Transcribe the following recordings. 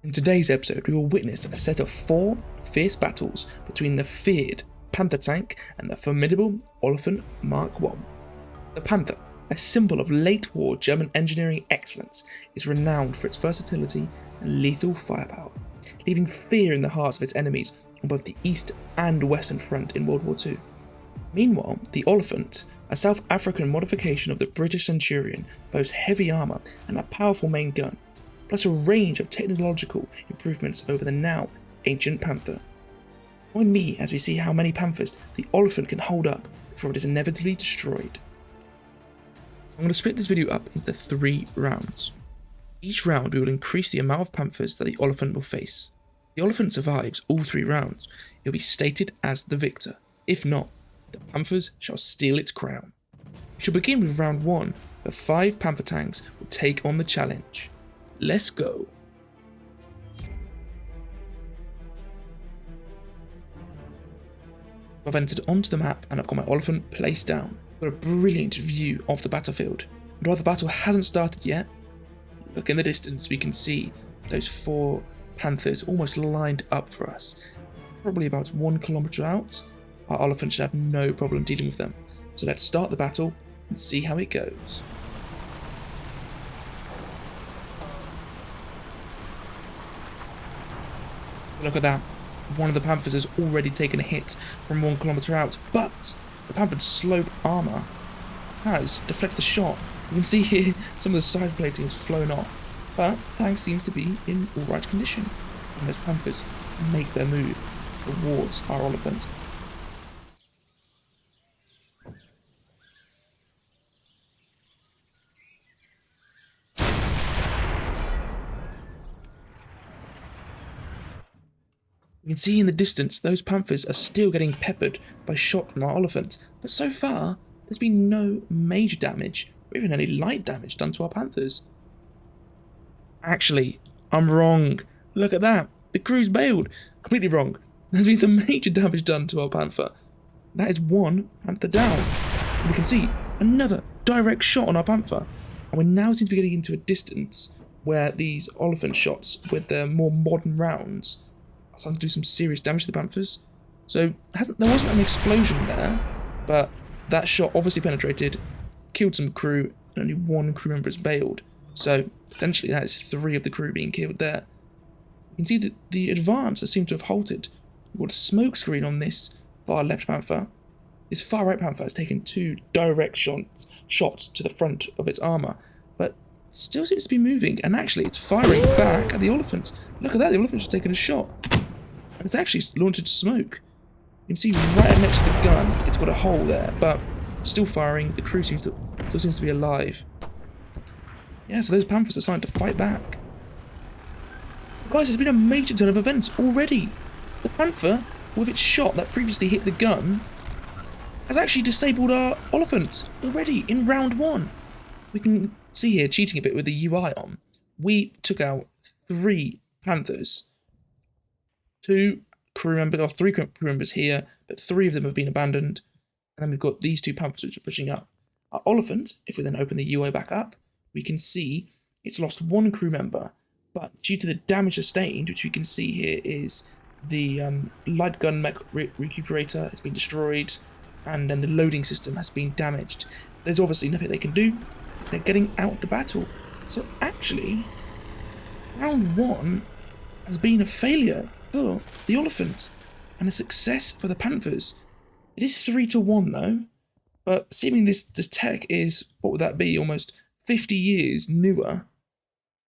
In today's episode, we will witness a set of 4 fierce battles between the feared Panther tank and the formidable Olifant Mk1. The Panther, a symbol of late-war German engineering excellence, is renowned for its versatility and lethal firepower, leaving fear in the hearts of its enemies on both the East and Western Front in World War II. Meanwhile, the Olifant, a South African modification of the British Centurion, boasts heavy armour and a powerful main gun, plus a range of technological improvements over the now ancient Panther. Join me as we see how many Panthers the Olifant can hold up before it is inevitably destroyed. I'm going to split this video up into 3 rounds. Each round we will increase the amount of Panthers that the Olifant will face. If the Olifant survives all 3 rounds, it will be stated as the victor. If not, the Panthers shall steal its crown. We shall begin with round 1, where 5 Panther tanks will take on the challenge. Let's go. I've entered onto the map and I've got my Olifant placed down. I've got a brilliant view of the battlefield. And while the battle hasn't started yet, look in the distance, we can see those 4 Panthers almost lined up for us. Probably about 1 kilometer out. Our Olifant should have no problem dealing with them. So let's start the battle and see how it goes. Look at that. One of the Panthers has already taken a hit from 1 kilometer out, but the Panther's slope armour has deflected the shot. You can see here some of the side plating has flown off, but the tank seems to be in alright condition, and those Panthers make their move towards our Olifant. You can see in the distance those Panthers are still getting peppered by shot from our Olifant, but so far there's been no major damage or even any light damage done to our Panthers. Actually, I'm wrong. Look at that. The crew's bailed. Completely wrong. There's been some major damage done to our Panther. That is 1 Panther down. And we can see another direct shot on our Panther. And we now seem to be getting into a distance where these Olifant shots with their more modern rounds are starting to do some serious damage to the Panthers. So there wasn't an explosion there, but that shot obviously penetrated, killed some crew, and only 1 crew member is bailed. So potentially that is 3 of the crew being killed there. You can see that the advance has seemed to have halted. We've got a smoke screen on this far left Panther. This far right Panther has taken 2 direct shots to the front of its armour, but still seems to be moving, and actually it's firing back at the Olifant. Look at that, the Olifant just taken a shot. And it's actually launched smoke. You can see right next to the gun, it's got a hole there, but still firing. The crew still seems to be alive. Yeah, so those Panthers are starting to fight back. Guys, there's been a major turn of events already. The Panther, with its shot that previously hit the gun, has actually disabled our Olifant already in round 1. We can see here, cheating a bit with the UI on, we took out 3 Panthers. 3 crew members here, but 3 of them have been abandoned. And then we've got these 2 Panthers which are pushing up. Our Olifant, if we then open the UI back up, we can see it's lost 1 crew member, but due to the damage sustained, which we can see here is the light gun mech recuperator has been destroyed, and then the loading system has been damaged. There's obviously nothing they can do. They're getting out of the battle. So actually, round 1 has been a failure for the Olifant and a success for the Panthers. It is 3-1 though, but seeming this tech is, what would that be, almost 50 years newer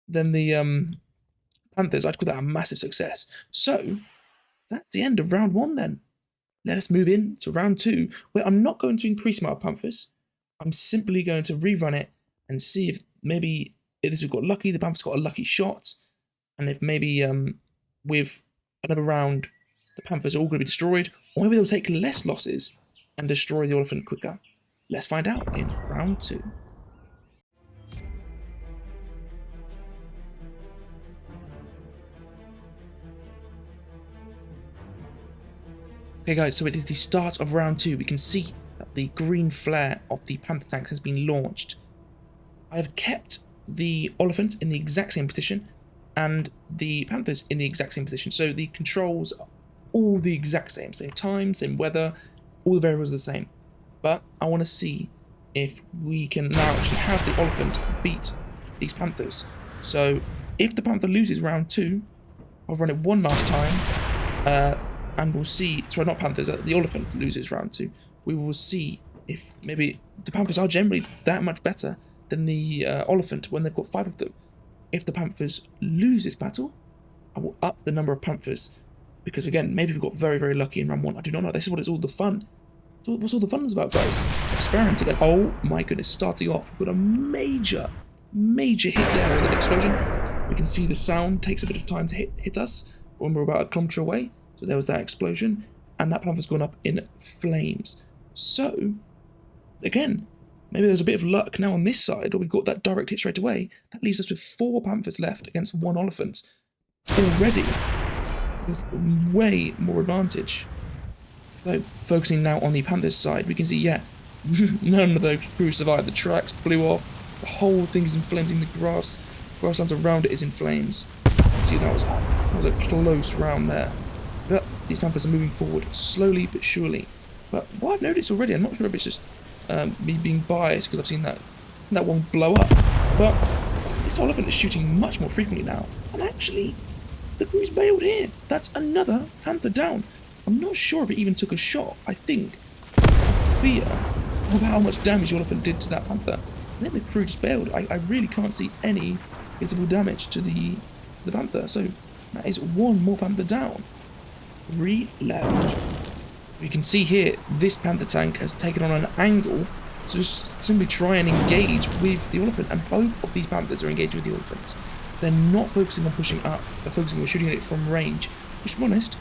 than the Panthers. I'd call that a massive success. So that's the end of round 1 then. Let us move in to round 2, where I'm not going to increase my Panthers. I'm simply going to rerun it and see if maybe if this we've got lucky, the Panthers got a lucky shot, and if maybe with another round the Panthers are all going to be destroyed, or maybe they'll take less losses and destroy the Olifant quicker. Let's find out in round 2. Okay guys, so it is the start of round 2. We can see that the green flare of the Panther tanks has been launched. I have kept the Olifant in the exact same position, and the Panthers in the exact same position. So the controls are all the exact same time, same weather, all the variables are the same. But I want to see if we can now actually have the Olifant beat these Panthers. So if the Panther loses round 2, I'll run it one last time, and we'll see. Sorry, not Panthers. The Olifant loses round 2. We will see if maybe the Panthers are generally that much better than the Olifant when they've got 5 of them. If the Panthers lose this battle, I will up the number of Panthers, because again, maybe we got very, very lucky in round 1. I do not know. This is what it's all the fun. So what's all the fun is about, guys? Experimenting. And oh my goodness, starting off, we've got a major hit there with an explosion. We can see the sound takes a bit of time to hit us when we're about a kilometre away. So there was that explosion, and that Panther's gone up in flames. So again, maybe there's a bit of luck now on this side, or we've got that direct hit straight away. That leaves us with 4 Panthers left against 1 Olifant. Already, with way more advantage. So, focusing now on the Panthers side, we can see, yeah, none of the crew survived. The tracks blew off, the whole thing is in flames, in the grasslands around it is in flames. Let's see, that was a close round there. But these Panthers are moving forward, slowly but surely. But what I've noticed already, I'm not sure if it's just me being biased because I've seen that one blow up, but this Olifant is shooting much more frequently now, and actually the crew's bailed here. That's another Panther down. I'm not sure if it even took a shot. I think fear of how much damage the Olifant did to that Panther, I think the crew just bailed. I really can't see any visible damage to the Panther, so that is 1 more Panther down. 3 left. You can see here, this Panther tank has taken on an angle to just simply try and engage with the Olifant, and both of these Panthers are engaged with the Olifant. They're not focusing on pushing up, they're focusing on shooting at it from range, which, to be honest,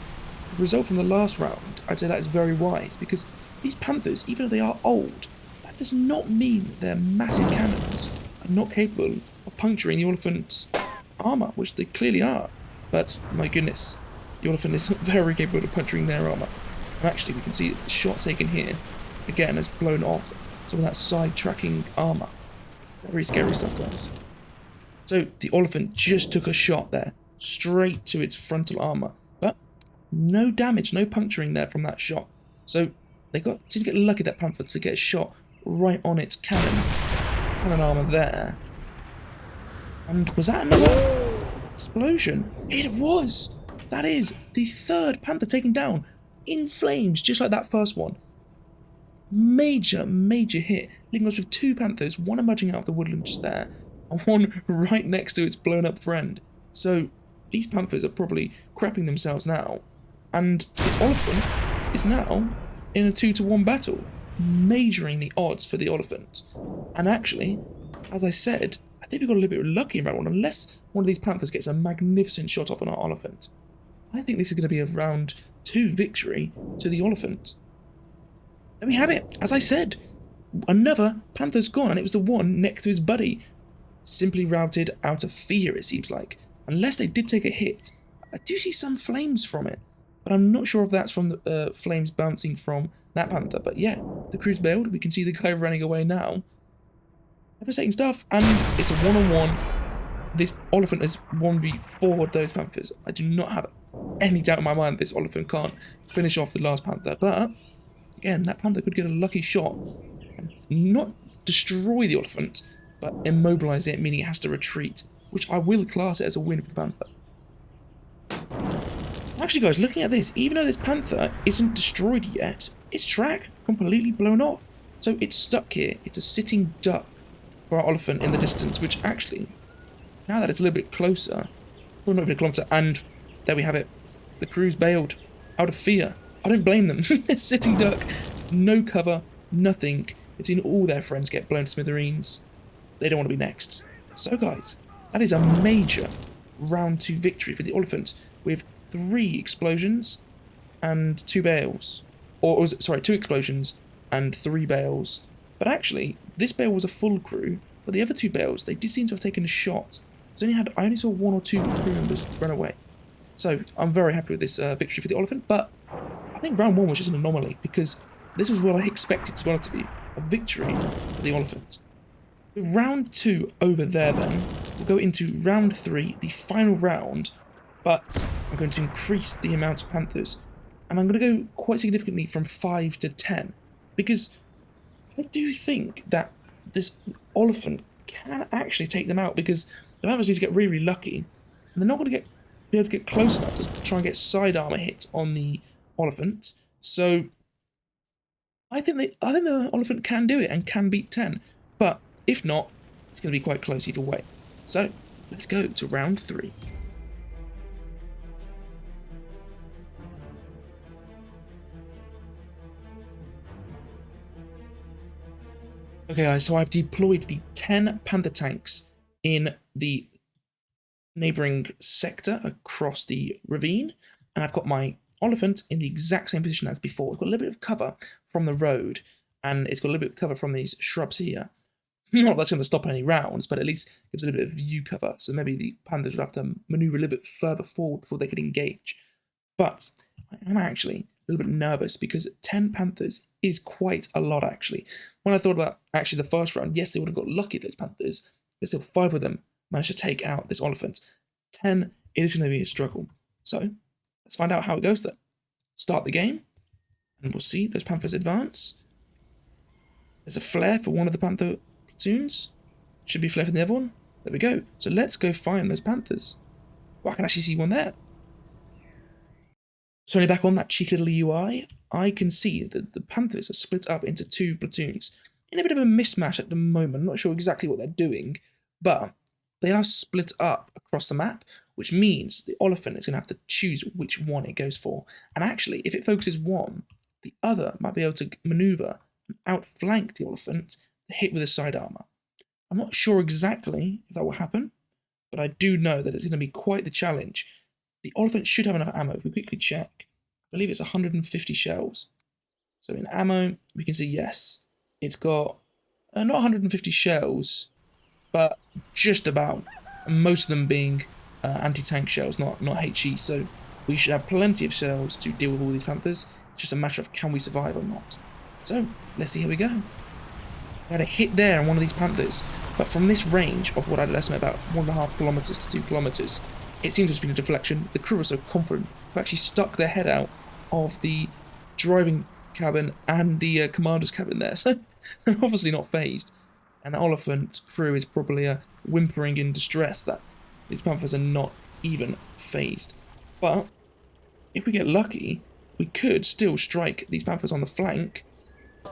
the result from the last round, I'd say that is very wise, because these Panthers, even though they are old, that does not mean their massive cannons are not capable of puncturing the Olifant armour, which they clearly are. But, my goodness, the Olifant is very capable of puncturing their armour. And actually, we can see that the shot taken here, again, has blown off some of that side-tracking armour. Very scary stuff, guys. So, the Olifant just took a shot there, straight to its frontal armour. But, no damage, no puncturing there from that shot. So, they seemed to get lucky, that Panther, to get a shot right on its cannon armour there. And was that another explosion? It was! That is the 3rd Panther taken down in flames, just like that first one. Major hit, leaving us with 2 Panthers, 1 emerging out of the woodland just there, and 1 right next to its blown up friend. So these Panthers are probably crapping themselves now, and this Olifant is now in a 2-to-1 battle, majoring the odds for the Olifant. And actually, as I said, I think we got a little bit lucky in round 1, unless one of these Panthers gets a magnificent shot off on our Olifant. I think this is going to be a round 2 victory to the Olifant. There we have it. As I said, another Panther's gone, and it was the one next to his buddy. Simply routed out of fear, it seems like. Unless they did take a hit. I do see some flames from it, but I'm not sure if that's from the flames bouncing from that Panther. But yeah, the crew's bailed. We can see the guy running away now. Devastating stuff, and it's a 1-on-1. This Olifant has 1v4 those Panthers. I do not have any doubt in my mind this Olifant can't finish off the last Panther, but again, that Panther could get a lucky shot and not destroy the Olifant, but immobilize it, meaning it has to retreat, which I will class it as a win for the Panther. Actually, guys, looking at this, even though this Panther isn't destroyed yet, its track completely blown off, so it's stuck here. It's a sitting duck for our Olifant in the distance, which actually, now that it's a little bit closer, well, not even a kilometre, and there we have it. The crew's bailed out of fear. I don't blame them. Sitting duck, no cover, nothing. It's seen all their friends get blown to smithereens. They don't want to be next. So, guys, that is a major round 2 victory for the Olifant with 3 explosions and 2 bales. Or sorry, 2 explosions and 3 bales. But actually, this bale was a full crew, but the other 2 bales, they did seem to have taken a shot. I only saw 1 or 2 crew members run away. So I'm very happy with this victory for the Olifant, but I think round 1 was just an anomaly, because this was what I expected to be, a victory for the Olifant. With round 2 over there then, we'll go into round 3, the final round, but I'm going to increase the amount of Panthers, and I'm going to go quite significantly from 5 to 10, because I do think that this Olifant can actually take them out, because the Panthers need to get really, really lucky, and they're not going to be able to get close enough to try and get side armor hit on the Olifant. So I think the Olifant can do it and can beat 10, but if not, it's going to be quite close either way. So let's go to round 3. Okay guys, so I've deployed the 10 Panther tanks in the neighbouring sector across the ravine, and I've got my Olifant in the exact same position as before. It's got a little bit of cover from the road, and it's got a little bit of cover from these shrubs here. Not that that's going to stop any rounds, but at least gives a little bit of view cover, so maybe the Panthers will have to manoeuvre a little bit further forward before they can engage. But I'm actually a little bit nervous, because 10 Panthers is quite a lot, actually. When I thought about actually the first round, yes, they would have got lucky, those Panthers, but still 5 of them managed to take out this Olifant. 10, it is going to be a struggle. So let's find out how it goes then. Start the game, and we'll see those Panthers advance. There's a flare for one of the Panther platoons. Should be a flare for the other one. There we go. So let's go find those Panthers. Well, I can actually see one there. So only back on that cheeky little UI, I can see that the Panthers are split up into 2 platoons. In a bit of a mismatch at the moment, I'm not sure exactly what they're doing, but they are split up across the map, which means the Olifant is going to have to choose which one it goes for. And actually, if it focuses one, the other might be able to manoeuvre and outflank the Olifant to hit with a side armor. I'm not sure exactly if that will happen, but I do know that it's going to be quite the challenge. The Olifant should have enough ammo. If we quickly check, I believe it's 150 shells. So in ammo, we can see yes, it's got not 150 shells, but just about. And most of them being anti-tank shells, not HE. So we should have plenty of shells to deal with all these Panthers. It's just a matter of can we survive or not. So let's see how we go. We had a hit there on one of these Panthers, but from this range of what I'd estimate about 1.5 kilometers to 2 kilometers, it seems to have been a deflection. The crew are so confident, they actually stuck their head out of the driving cabin and the commander's cabin there, so they're obviously not phased. And the Olifant's crew is probably whimpering in distress that these Panthers are not even phased. But if we get lucky, we could still strike these Panthers on the flank.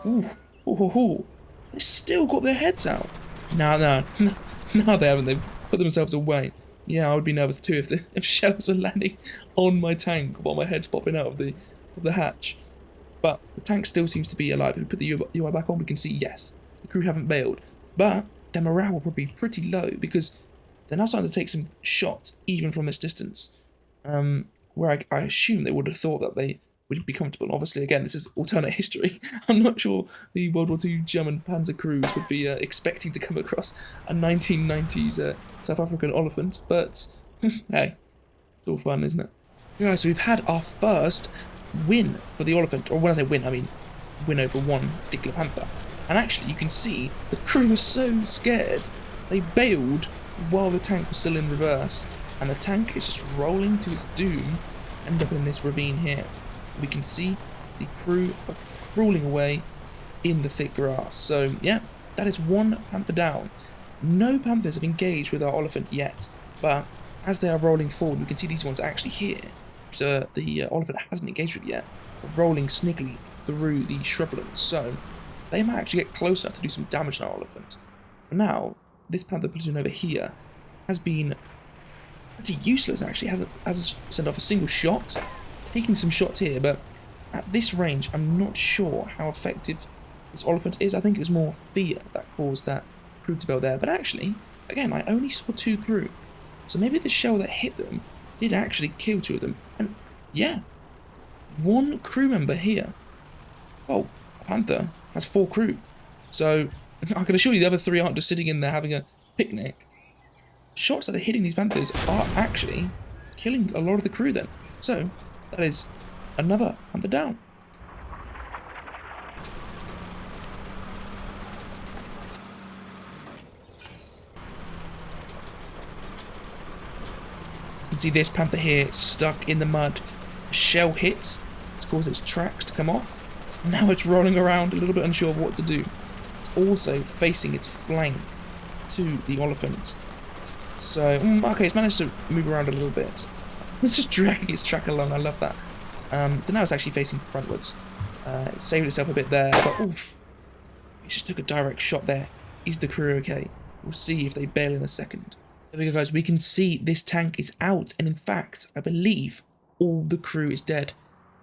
Ooh, they still got their heads out. No, they haven't. They've put themselves away. Yeah, I would be nervous too if shells were landing on my tank while my head's popping out of the hatch. But the tank still seems to be alive. If we put the UI back on, we can see, yes, the crew haven't bailed. But their morale will probably be pretty low, because they're now starting to take some shots, even from this distance. Where I assume they would have thought that they would be comfortable. Obviously, again, this is alternate history. I'm not sure the World War II German Panzer crews would be expecting to come across a 1990s South African Olifant, but hey, it's all fun, isn't it? Yeah, so we've had our first win for the Olifant, or when I say win, I mean win over one particular Panther. And actually, you can see the crew was so scared, they bailed while the tank was still in reverse, and the tank is just rolling to its doom to end up in this ravine here. We can see the crew are crawling away in the thick grass. So yeah, that is 1 Panther down. No Panthers have engaged with our Olifant yet, but as they are rolling forward, we can see these ones actually here, which the Olifant hasn't engaged with yet, rolling sneakily through the shrublands. So they might actually get close enough to do some damage on our Olifant. For now, this Panther platoon over here has been pretty useless, actually. Hasn't sent off a single shot, taking some shots here, but at this range, I'm not sure how effective this Olifant is. I think it was more fear that caused that crew to bail there. But actually, again, I only saw 2 crew. So maybe the shell that hit them did actually kill 2 of them. And yeah, 1 crew member here. Well, a Panther has 4 crew. So I can assure you the other 3 aren't just sitting in there having a picnic. Shots that are hitting these Panthers are actually killing a lot of the crew then. So that is another Panther down. see this Panther here stuck in the mud. A shell hit. It's caused its tracks to come off. And now it's rolling around, a little bit unsure of what to do. It's also facing its flank to the Olifant. So, okay, it's managed to move around a little bit. It's just dragging its track along, I love that. So now it's actually facing frontwards. It saved itself a bit there, but oof. It just took a direct shot there. Is the crew okay? We'll see if they bail in a second. There we go, guys. We can see this tank is out, and in fact, I believe all the crew is dead.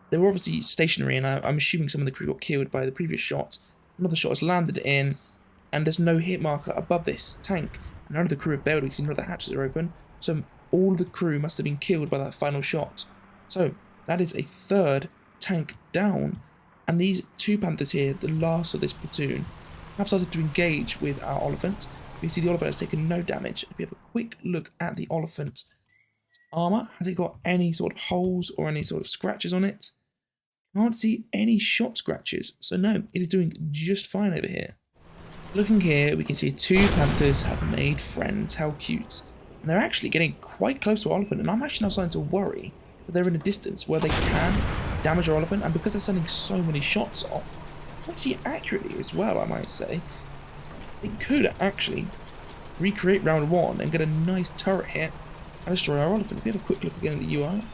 They were obviously stationary, and I'm assuming some of the crew got killed by the previous shot. Another shot has landed in, and there's no hit marker above this tank. None of the crew have bailed. We can see none of the hatches are open. So all the crew must have been killed by that final shot. So that is a third tank down. And these two Panthers here, the last of this platoon, have started to engage with our Olifant. We see the Olifant has taken no damage. If we have a quick look at the Olifant's armour, has it got any sort of holes or any sort of scratches on it? Can't see any shot scratches. So no, it is doing just fine over here. Looking here, we can see two Panthers have made friends. How cute. And they're actually getting quite close to Olifant, and I'm actually now starting to worry that they're in a distance where they can damage our Olifant, and because they're sending so many shots off, pretty accurately as well, I might say, it could actually recreate round one and get a nice turret hit and destroy our Olifant. If we have a quick look again at the UI,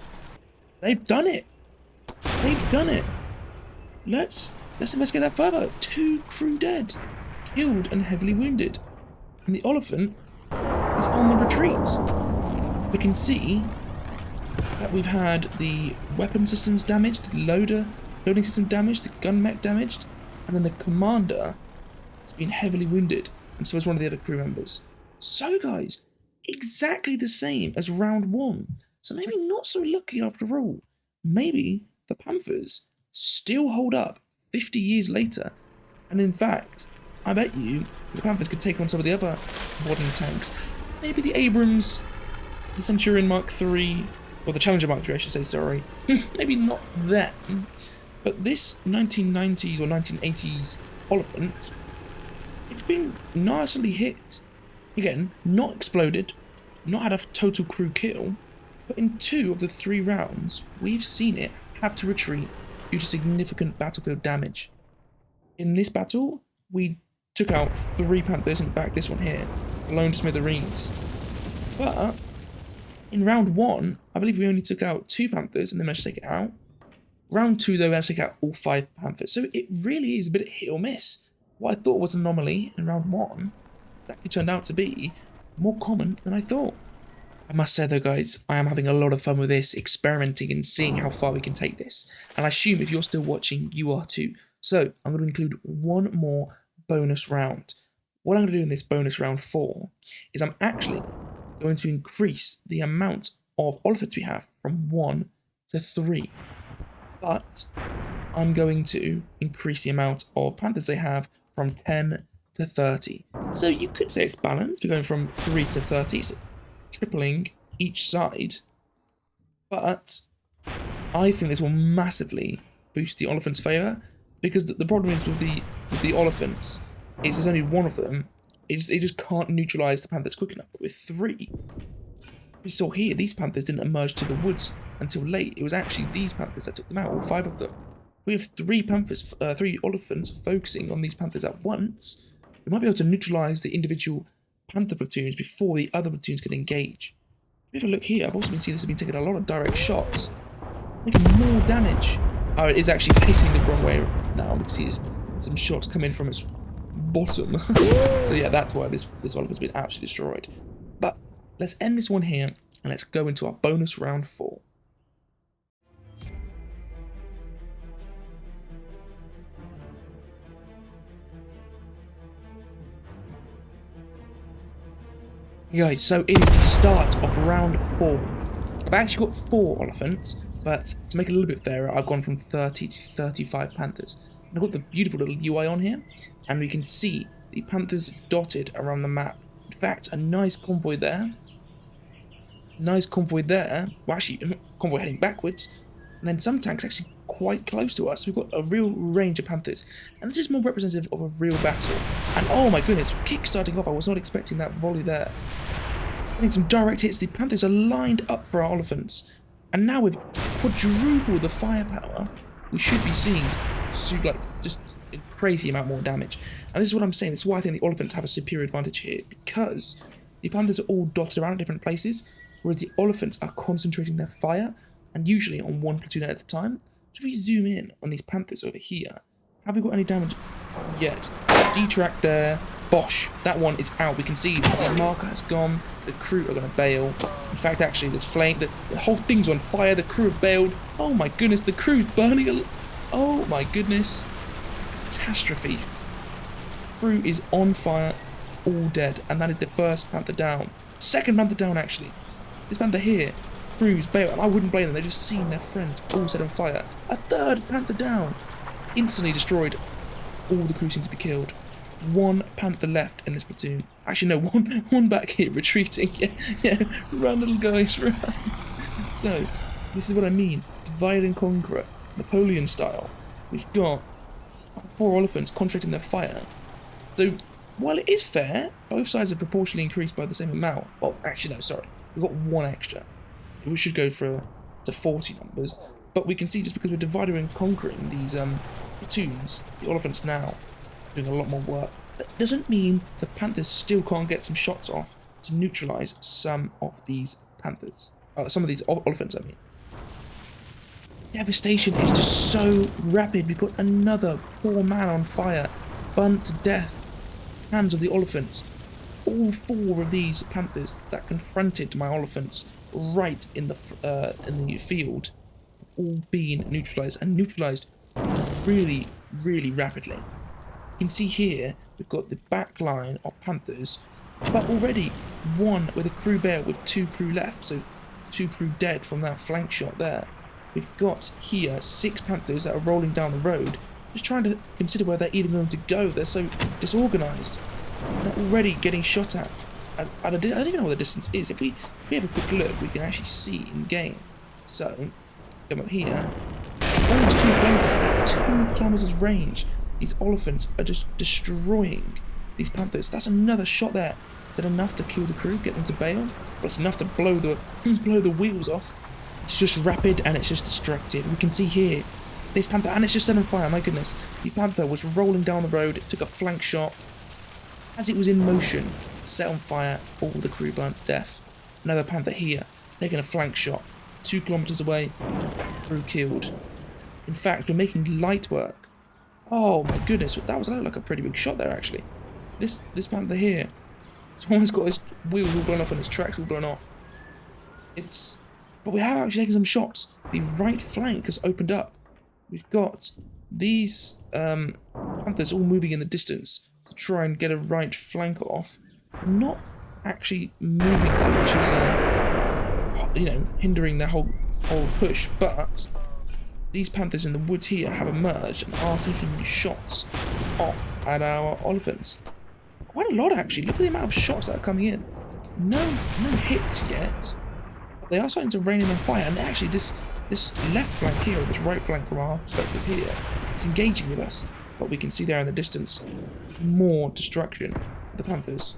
they've done it. They've done it. Let's investigate that further. 2 crew dead, killed and heavily wounded, and the Olifant is on the retreat. We can see that we've had the weapon systems damaged, the loading system damaged, the gun mech damaged, and then the commander has been heavily wounded, and so is one of the other crew members. So guys, exactly the same as round one. So maybe not so lucky after all. Maybe the Panthers still hold up 50 years later, and in fact, I bet you the Panthers could take on some of the other modern tanks. Maybe the Abrams, the Centurion Mk1, or the Challenger Mk1, I should say, sorry. Maybe not them. But this 1990s or 1980s Olifant, it's been nicely hit. Again, not exploded, not had a total crew kill, but in 2 of the 3 rounds, we've seen it have to retreat due to significant battlefield damage. In this battle, we took out 3 Panthers, in fact this one here, blown to smithereens. But in round 1, I believe we only took out 2 Panthers and then managed to take it out. Round 2 though, we managed to take out all 5 Panthers, so it really is a bit of hit or miss. What I thought was an anomaly in round 1, it actually turned out to be more common than I thought. I must say though guys, I am having a lot of fun with this, experimenting and seeing how far we can take this. And I assume if you're still watching, you are too. So I'm going to include one more bonus round. What I'm going to do in this bonus round 4 is I'm actually going to increase the amount of Olifants we have from 1 to 3. But I'm going to increase the amount of Panthers they have from 10 to 30. So you could say it's balanced. We're going from 3 to 30, so tripling each side. But I think this will massively boost the Olifant's favour, because the problem is with the Olifants is there's only 1 of them. It just can't neutralise the Panthers quick enough. But with 3, we saw here, these Panthers didn't emerge to the woods until late. It was actually these Panthers that took them out, all 5 of them. We have 3 Olifants focusing on these Panthers at once. We might be able to neutralise the individual Panther platoons before the other platoons can engage. If you have a look here, I've also been seeing this has been taking a lot of direct shots, making more damage. Oh, it is actually facing the wrong way now. We can see some shots come in from its bottom. So yeah, that's why this Olifant's been absolutely destroyed. But let's end this one here, and let's go into our bonus round 4. Guys, so it is the start of round 4. I've actually got 4 Olifants, but to make it a little bit fairer, I've gone from 30 to 35 Panthers. And I've got the beautiful little UI on here, and we can see the Panthers dotted around the map. In fact, a nice convoy there. Nice convoy there. Well, actually, convoy heading backwards. And then some tanks actually quite close to us. We've got a real range of Panthers. And this is more representative of a real battle. And oh my goodness, kick starting off. I was not expecting that volley there. Getting some direct hits. The Panthers are lined up for our Olifants. And now with quadruple the firepower, we should be seeing just a crazy amount more damage. And this is what I'm saying. This is why I think the Olifants have a superior advantage here. Because the Panthers are all dotted around in different places, whereas the Olifants are concentrating their fire, and usually on one platoon at a time. So if we zoom in on these Panthers over here, have we got any damage yet? Detract there. Bosh, that one is out. We can see the marker has gone. The crew are going to bail. In fact, actually, there's flame. The whole thing's on fire. The crew have bailed. Oh my goodness, the crew's burning. Oh my goodness. Catastrophe. Crew is on fire, all dead. And that is the first Panther down. Second Panther down, actually. This Panther here. Crew's bailed. And I wouldn't blame them. They've just seen their friends all set on fire. A third Panther down. Instantly destroyed. All the crew seem to be killed. One Panther left in this platoon. Actually, no, one back here retreating. Yeah, run, little guys, run. So, this is what I mean. Divide and conquer, Napoleon style. We've got 4 Olifants concentrating their fire. So, while it is fair, both sides are proportionally increased by the same amount. Well, actually, no, sorry. We've got 1 extra. We should go to 40 numbers. But we can see just because we're dividing and conquering these platoons, the Olifants now doing a lot more work. That doesn't mean the Panthers still can't get some shots off to neutralise some of these Panthers. Some of these Olifants, I mean. Devastation is just so rapid. We've got another poor man on fire, burnt to death. Hands of the Olifants. All 4 of these Panthers that confronted my Olifants right in the field, all being neutralised, and neutralised really, really rapidly. You can see here, we've got the back line of Panthers, but already 1 with a crew bail with 2 crew left, so 2 crew dead from that flank shot there. We've got here 6 Panthers that are rolling down the road, just trying to consider where they're even going to go. They're so disorganised. They're already getting shot at. I don't even know what the distance is. If we have a quick look, we can actually see in game. So, come up here, almost 2 kilometres at 2 kilometres range. These Olifants are just destroying these Panthers. That's another shot there. Is that enough to kill the crew, get them to bail? Well, it's enough to blow the wheels off. It's just rapid and it's just destructive. We can see here, this Panther, and it's just set on fire, my goodness. The Panther was rolling down the road, it took a flank shot. As it was in motion, set on fire, all the crew burnt to death. Another Panther here, taking a flank shot. 2 kilometres away, crew killed. In fact, we're making light work. Oh my goodness, that was like a pretty big shot there actually. This Panther here, this one's got his wheels all blown off and his tracks all blown off. But we have actually taken some shots. The right flank has opened up. We've got these Panthers all moving in the distance to try and get a right flank off. They're not actually moving though, which is hindering their whole push, but these Panthers in the woods here have emerged and are taking shots off at our Olifants. Quite a lot actually. Look at the amount of shots that are coming in. No hits yet. But they are starting to rain in on fire. And actually this left flank here, or this right flank from our perspective here, is engaging with us. But we can see there in the distance more destruction of the Panthers.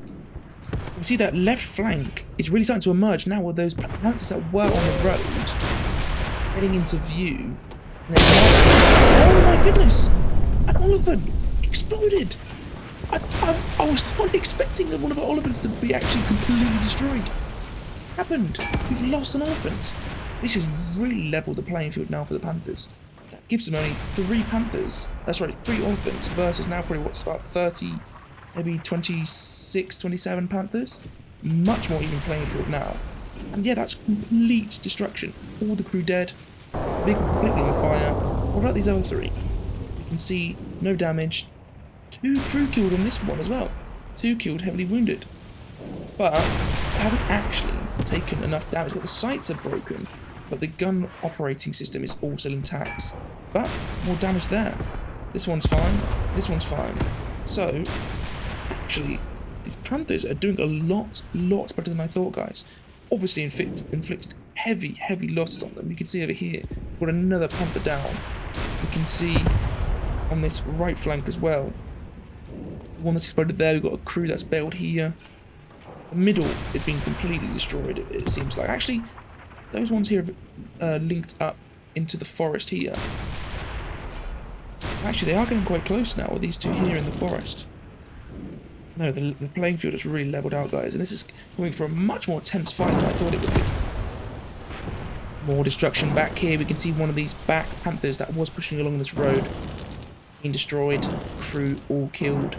You can see that left flank is really starting to emerge now with those Panthers that were on the road getting into view. Oh my goodness! An Olifant exploded! I was not expecting one of our Olifants to be actually completely destroyed. It's happened. We've lost an Olifant. This has really leveled the playing field now for the Panthers. That gives them only 3 Panthers. That's right, 3 Olifants versus now probably what's about 30, maybe 26, 27 Panthers. Much more even playing field now. And yeah, that's complete destruction. All the crew dead. Vehicle completely on fire. What about these other 3? You can see no damage. 2 crew killed on this one as well. 2 killed, heavily wounded. But it hasn't actually taken enough damage. The sights are broken, but the gun operating system is all still intact. But more damage there. This one's fine. This one's fine. So, actually, these Panthers are doing a lot better than I thought, guys. Obviously inflicted heavy losses on them. You can see over here, we've got another Panther down. We can see on this right flank as well. The one that's exploded there, we've got a crew that's bailed here. The middle is being completely destroyed, it seems like. Actually, those ones here are linked up into the forest here. Actually, they are getting quite close now with these two here in the forest. No, the playing field is really leveled out, guys, and this is going for a much more tense fight than I thought it would be. More destruction back here. We can see one of these back panthers that was pushing along this road being destroyed, crew all killed.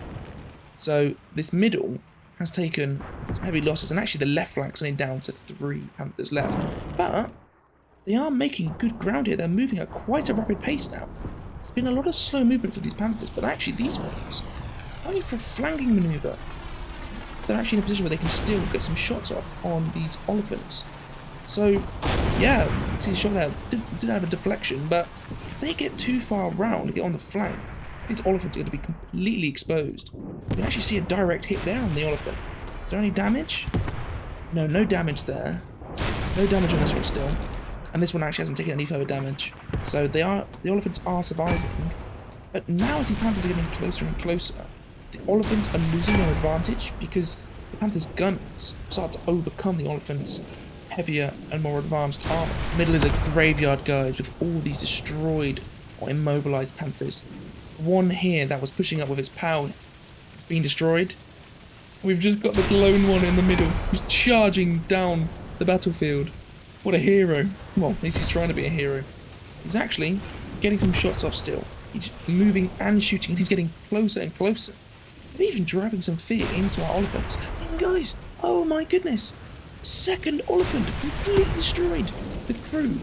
So this middle has taken some heavy losses, and actually the left flank's only down to 3 panthers left. But they are making good ground here. They're moving at quite a rapid pace now. There's been a lot of slow movement for these panthers, but actually these ones, only for a flanking manoeuvre, they're actually in a position where they can still get some shots off on these Olifants. So, yeah, see the shot there, did have a deflection, but if they get too far round and get on the flank, these Olifants are going to be completely exposed. You can actually see a direct hit there on the Olifant. Is there any damage? No, no damage there. No damage on this one still. And this one actually hasn't taken any further damage. So the Olifants are surviving. But now as these Panthers are getting closer and closer, the Olifants are losing their advantage because the Panthers' guns start to overcome the Olifants' heavier and more advanced armor. Middle is a graveyard, guys, with all these destroyed or immobilized Panthers. One here that was pushing up with its power is being destroyed. We've just got this lone one in the middle who's charging down the battlefield. What a hero. Well, at least he's trying to be a hero. He's actually getting some shots off still. He's moving and shooting, and he's getting closer and closer. And even driving some fear into our Olifants. And guys, oh my goodness. Second Olifant completely destroyed. The crew,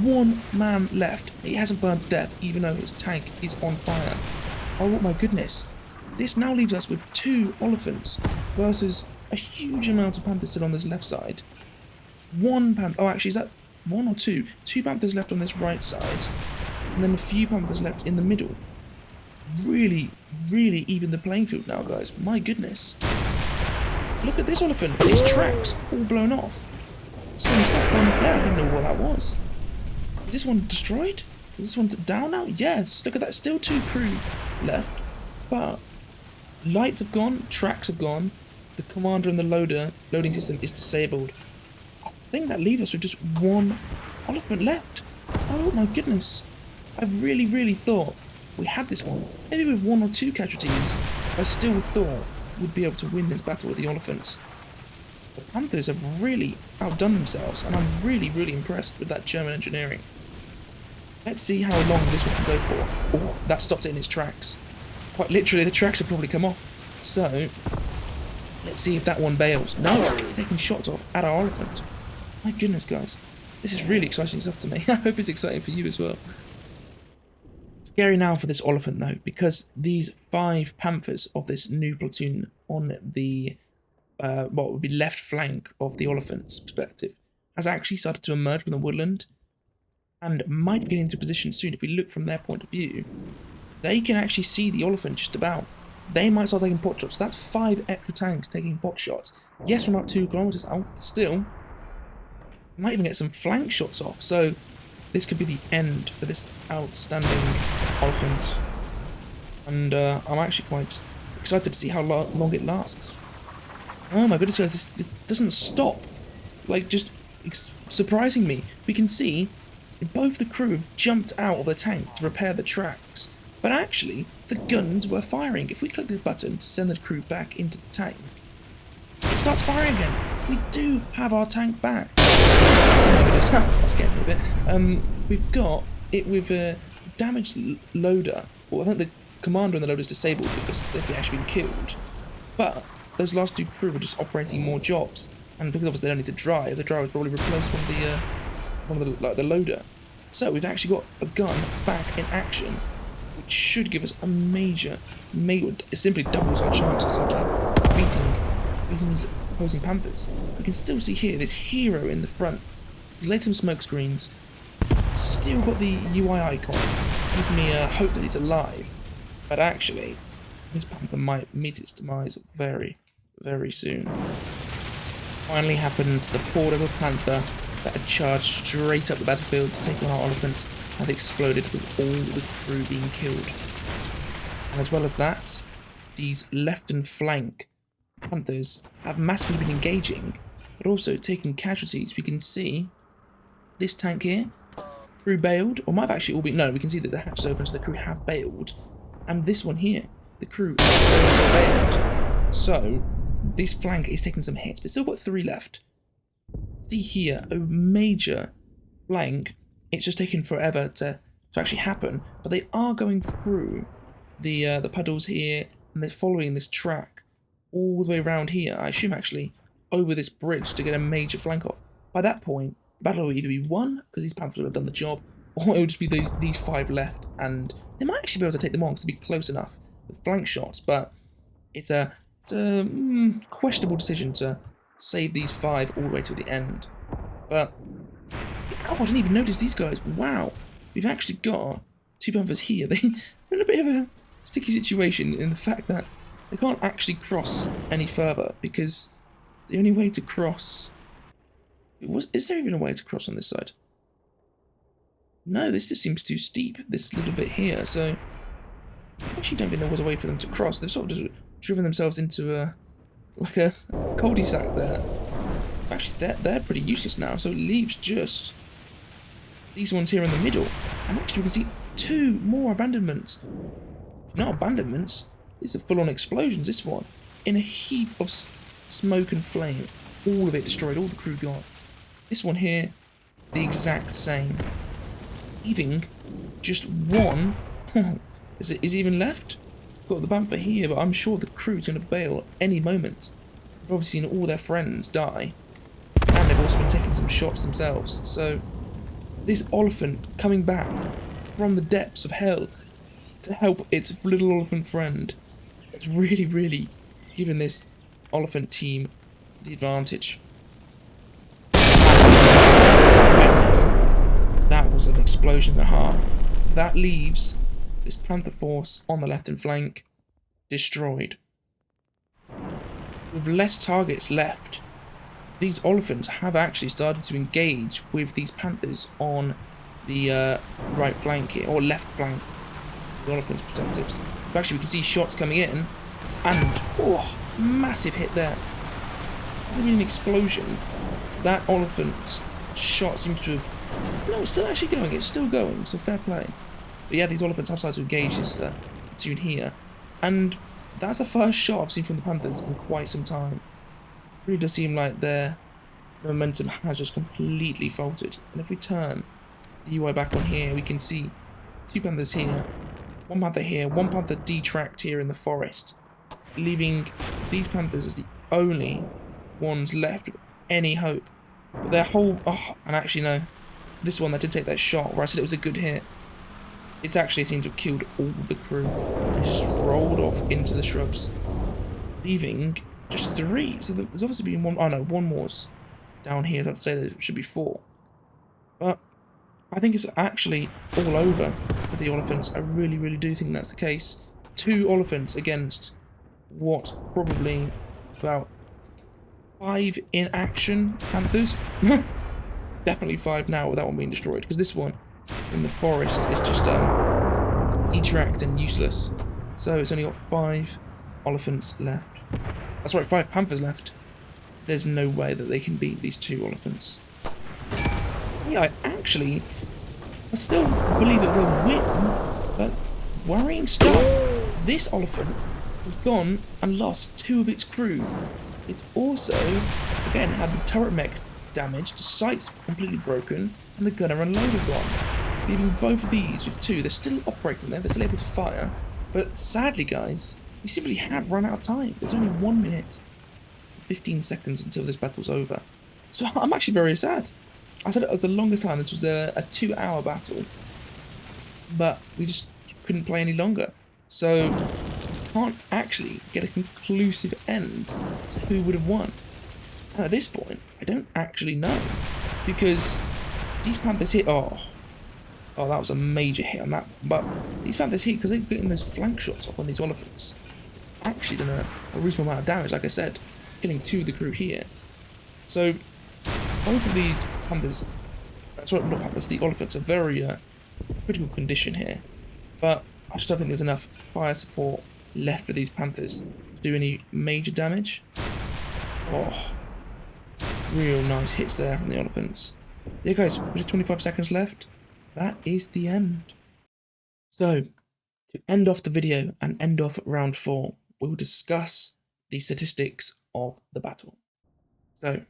1 man left. He hasn't burned to death, even though his tank is on fire. Oh my goodness. This now leaves us with 2 Olifants versus a huge amount of Panthers still on this left side. 1 Panther. Oh, actually, is that 1 or 2? 2 Panthers left on this right side, and then a few Panthers left in the middle. Really, really even the playing field now, guys. My goodness. Look at this Olifant. His tracks all blown off. Some stuff blown off there. I didn't know what that was. Is this one destroyed? Is this one down now? Yes. Look at that. Still 2 crew left, but lights have gone, tracks have gone. The commander and the loading system is disabled. I think that leaves us with just 1 Olifant left. Oh my goodness. I really, really thought we had this one. Maybe with 1 or 2 casualties, I still thought we'd be able to win this battle with the Olifants. The Panthers have really outdone themselves, and I'm really, really impressed with that German engineering. Let's see how long this one can go for. Oh, that stopped it in its tracks. Quite literally, the tracks have probably come off. So, let's see if that one bails. No, he's taking shots off at our Olifant. My goodness, guys. This is really exciting stuff to me. I hope it's exciting for you as well. Scary now for this Olifant, though, because these 5 Panthers of this new platoon on the, what would be left flank of the Olifant's perspective, has actually started to emerge from the woodland and might get into position soon. If we look from their point of view, they can actually see the Olifant just about. They might start taking pot shots. So that's 5 extra tanks taking pot shots. Yes, from about 2 kilometers out, still, might even get some flank shots off. So this could be the end for this outstanding Olifant. And I'm actually quite excited to see how long it lasts. Oh my goodness, guys, this doesn't stop. Like, just surprising me. We can see both the crew jumped out of the tank to repair the tracks. But actually, the guns were firing. If we click this button to send the crew back into the tank, it starts firing again. We do have our tank back. Oh my goodness, that scared me a bit. We've got it with a damaged loader. Well, I think the commander and the loader is disabled because they've actually been killed. But those last 2 crew were just operating more jobs, and because obviously they don't need to drive, the driver probably replaced one of the loader. So we've actually got a gun back in action, which should give us a major, it simply doubles our chances of beating these opposing Panthers. We can still see here this hero in the front. He's laid some smoke screens, still got the UI icon. It gives me hope that he's alive, but actually, this Panther might meet its demise very, very soon. Finally happened, the poor little Panther that had charged straight up the battlefield to take on our Olifants has exploded with all the crew being killed. And as well as that, these left and flank Panthers have massively been engaging, but also taking casualties. We can see this tank here, crew bailed, or might have actually all been, no, we can see that the hatch is open, so the crew have bailed. And this one here, the crew also bailed. So, this flank is taking some hits, but still got 3 left. See here, a major flank. It's just taken forever to actually happen, but they are going through the puddles here, and they're following this track all the way around here. I assume actually over this bridge to get a major flank off. By that point, the battle will either be won because these Panthers will have done the job, or it will just be these 5 left, and they might actually be able to take them on because they'll be close enough with flank shots. But it's a questionable decision to save these 5 all the way to the end. But oh, I didn't even notice these guys. Wow, we've actually got 2 Panthers here. They're in a bit of a sticky situation in the fact that they can't actually cross any further because the only way to cross... Is there even a way to cross on this side? No, this just seems too steep, this little bit here, so... I actually don't think there was a way for them to cross. They've sort of just driven themselves into a cul-de-sac there. Actually, they're pretty useless now, so it leaves just these ones here in the middle. And actually we can see 2 more abandonments. Not abandonments, these are full-on explosions, this one. In a heap of smoke and flame. All of it destroyed, all the crew gone. This one here, the exact same. Leaving just 1. Is even left? Got the Panther here, but I'm sure the crew's going to bail any moment. They've obviously seen all their friends die. And they've also been taking some shots themselves. So, this Olifant coming back from the depths of hell to help its little Olifant friend. It's really, really given this Olifant team the advantage. Goodness, that was an explosion and a half. That leaves this Panther force on the left flank destroyed. With less targets left, these Olifants have actually started to engage with these Panthers on the right flank here, or left flank. The Olifants' perspectives. But actually, we can see shots coming in, and oh, massive hit there. Has there been an explosion? That Olifant's shot seems to have. No, it's still actually going. It's still going. So fair play. But yeah, these Olifants have started to engage this platoon here, and that's the first shot I've seen from the Panthers in quite some time. It really does seem like the momentum has just completely faltered. And if we turn the UI back on here, we can see 2 Panthers here, 1 Panther here, 1 Panther D tracked here in the forest, leaving these Panthers as the only ones left with any hope. But their whole... Oh, and actually no, this one that did take that shot where I said it was a good hit, it actually seems to have killed all the crew. It just rolled off into the shrubs, leaving just 3. So there's obviously been 1... Oh no, 1 more's down here. I'd say there should be 4. But I think it's actually all over for the Olifants. I really, really do think that's the case. 2 Olifants against what's probably about 5 in action Panthers. Definitely 5 now with that one being destroyed, because this one in the forest is just detracked and useless. So it's only got 5 Olifants left. That's right, 5 Panthers left. There's no way that they can beat these 2 Olifants. Yeah, I still believe that they'll win, but worrying stuff. This Olifant has gone and lost 2 of its crew. It's also, again, had the turret mech damaged, the sights completely broken, and the gunner and loader gone. Leaving both of these with 2. They're still operating there, they're still able to fire, but sadly, guys, we simply have run out of time. There's only 1 minute, 15 seconds until this battle's over. So I'm actually very sad. I said it was the longest time. This was a 2-hour battle, but we just couldn't play any longer. So we can't actually get a conclusive end to who would have won. And at this point, I don't actually know, because these Panthers hit. Oh, that was a major hit on that. But these Panthers hit because they're getting those flank shots off on these Olifants. Actually done a reasonable amount of damage, like I said, killing 2 of the crew here. So both of these Panthers, sorry, not Panthers, the Olifants are very critical condition here. But I just don't think there's enough fire support left for these Panthers to do any major damage. Oh, real nice hits there from the Oliphants. Yeah guys, with just 25 seconds left, that is the end. So, to end off the video and end off round 4, we will discuss the statistics of the battle. So,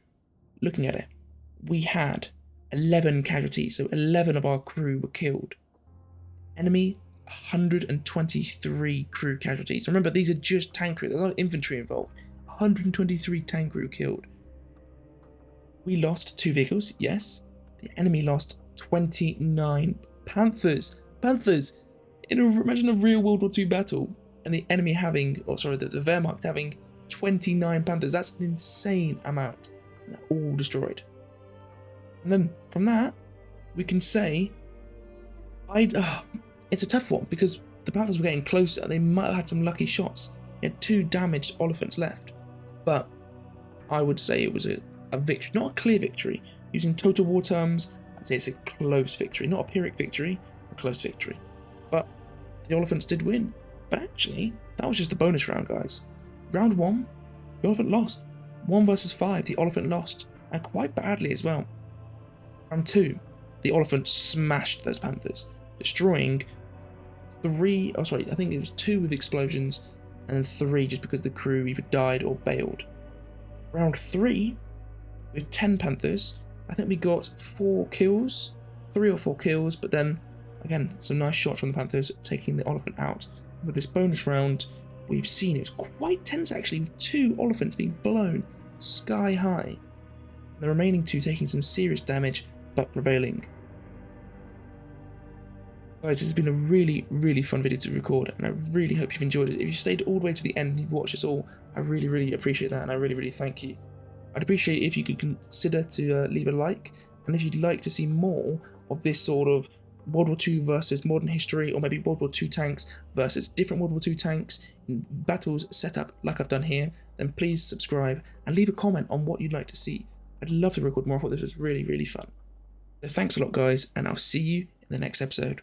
looking at it, we had 11 casualties, so 11 of our crew were killed. Enemy, 123 crew casualties. Remember, these are just tank crew, there's a lot of infantry involved. 123 tank crew killed. We lost 2 vehicles, yes. The enemy lost 29 Panthers. Panthers! Imagine a real World War II battle, and the enemy having, the Werhmact having 29 Panthers. That's an insane amount. And they're all destroyed. And then, from that, we can say, it's a tough one, because the Panthers were getting closer. They might have had some lucky shots. They had 2 damaged Oliphants left. But I would say it was a victory, not a clear victory. Using total war terms, I'd say it's a close victory. Not a Pyrrhic victory, a close victory. But the Oliphants did win. But actually, that was just a bonus round, guys. Round 1, the Oliphant lost. 1 versus 5, the Oliphant lost. And quite badly as well. Round 2, the Oliphant smashed those Panthers, destroying 3, I think it was 2 with explosions, and then 3 just because the crew either died or bailed. Round 3, with 10 Panthers, I think we got 4 kills, 3 or 4 kills, but then, again, some nice shots from the Panthers, taking the Oliphant out. With this bonus round, we've seen it was quite tense actually, with 2 Oliphants being blown sky high. The remaining 2 taking some serious damage, but prevailing. Guys, this has been a really, really fun video to record, and I really hope you've enjoyed it. If you stayed all the way to the end and you've watched this all, I really, really appreciate that, and I really, really thank you. I'd appreciate it if you could consider to leave a like, and if you'd like to see more of this sort of World War II versus modern history, or maybe World War II tanks versus different World War II tanks in battles set up like I've done here, then please subscribe and leave a comment on what you'd like to see. I'd love to record more. I thought this was really, really fun. So thanks a lot, guys, and I'll see you in the next episode.